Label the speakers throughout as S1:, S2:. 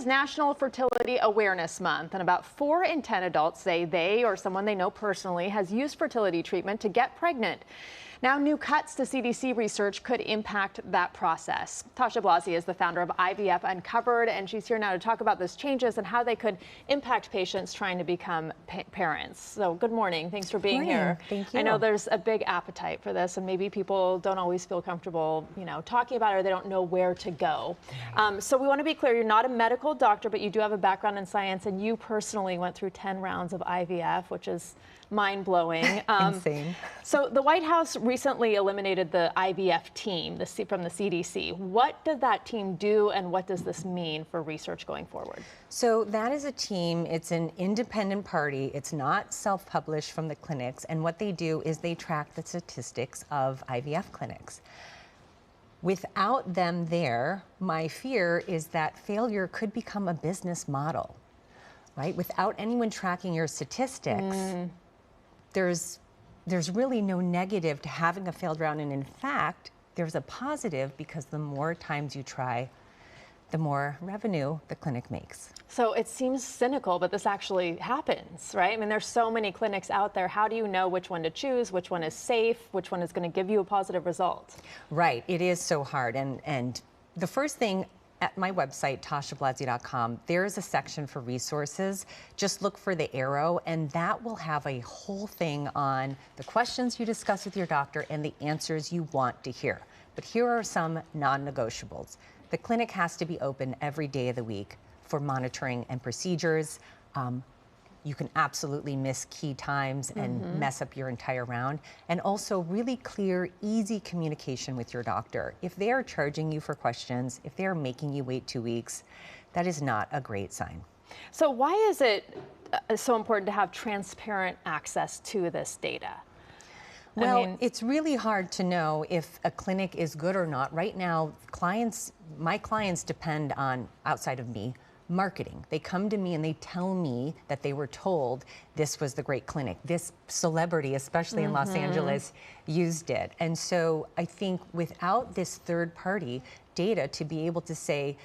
S1: National Fertility Awareness Month, and about 4 in 10 adults say they or someone they know personally has used fertility treatment to get pregnant. Now, new cuts to CDC research could impact that process. Tasha Blasi is the founder of IVF Uncovered, and she's here now to talk about those changes and how they could impact patients trying to become parents. So good morning. Thanks for being here.
S2: Thank you.
S1: I know there's a big appetite for this, and maybe people don't always feel comfortable, talking about it, or they don't know where to go. So we want to be clear, you're not a medical doctor, but you do have a background in science, and you personally went through 10 rounds of IVF, which is mind-blowing.
S2: Insane.
S1: So the White House recently eliminated the IVF team from the CDC. What did that team do, and what does this mean for research going forward?
S2: So that is a team, it's an independent party, it's not self-published from the clinics, and what they do is they track the statistics of IVF clinics. Without them there, my fear is that failure could become a business model, right? Without anyone tracking your statistics, there's really no negative to having a failed round, and in fact, there's a positive because the more times you try, the more revenue the clinic makes.
S1: So it seems cynical, but this actually happens, right? I mean, there's so many clinics out there. How do you know which one to choose, which one is safe, which one is going to give you a positive result?
S2: Right, it is so hard. And the first thing, at my website, tashablasi.com, there is a section for resources. Just look for the arrow, and that will have a whole thing on the questions you discuss with your doctor and the answers you want to hear. But here are some non-negotiables. The clinic has to be open every day of the week for monitoring and procedures. You can absolutely miss key times and mess up your entire round. And also really clear, easy communication with your doctor. If they are charging you for questions, if they are making you wait 2 weeks, that is not a great sign.
S1: So why is it so important to have transparent access to this data?
S2: Well, it's really hard to know if a clinic is good or not. Right now, my clients depend on, outside of me, marketing. They come to me and they tell me that they were told this was the great clinic. This celebrity, especially in Los Angeles, used it. And so I think without this third-party data to be able to say,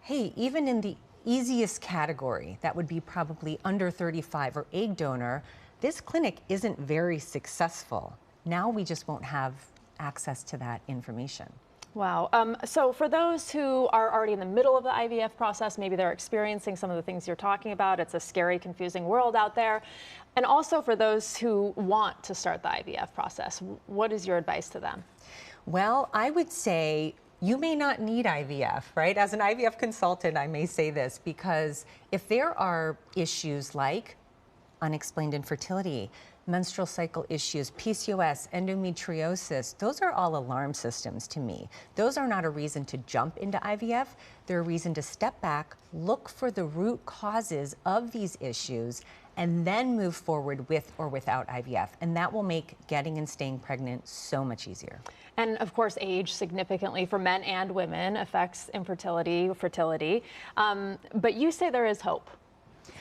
S2: hey, even in the easiest category, that would be probably under 35 or egg donor, this clinic isn't very successful. Now we just won't have access to that information.
S1: Wow. So for those who are already in the middle of the IVF process, maybe they're experiencing some of the things you're talking about. It's a scary, confusing world out there. And also for those who want to start the IVF process, what is your advice to them?
S2: Well, I would say you may not need IVF, right? As an IVF consultant, I may say this, because if there are issues like unexplained infertility, menstrual cycle issues, PCOS, endometriosis, those are all alarm systems to me. Those are not a reason to jump into IVF. They're a reason to step back, look for the root causes of these issues, and then move forward with or without IVF. And that will make getting and staying pregnant so much easier.
S1: And of course, age significantly for men and women affects infertility, fertility. But you say there is hope.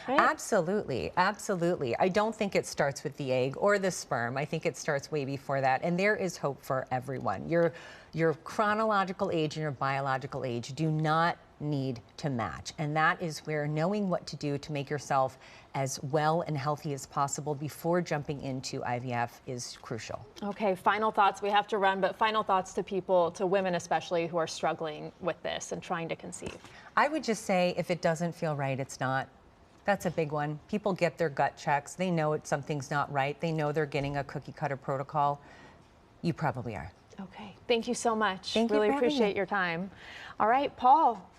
S1: Right.
S2: Absolutely, absolutely. I don't think it starts with the egg or the sperm. I think it starts way before that, and there is hope for everyone. Your chronological age and your biological age do not need to match, and that is where knowing what to do to make yourself as well and healthy as possible before jumping into IVF is crucial.
S1: Okay, final thoughts. We have to run, but final thoughts to people, to women especially, who are struggling with this and trying to conceive.
S2: I would just say if it doesn't feel right, it's not. That's a big one. People get their gut checks. They know something's not right. They know they're getting a cookie cutter protocol. You probably are.
S1: Okay. Thank you so much.
S2: Thank you for
S1: really
S2: having
S1: appreciate
S2: me.
S1: your time. All right, Paul.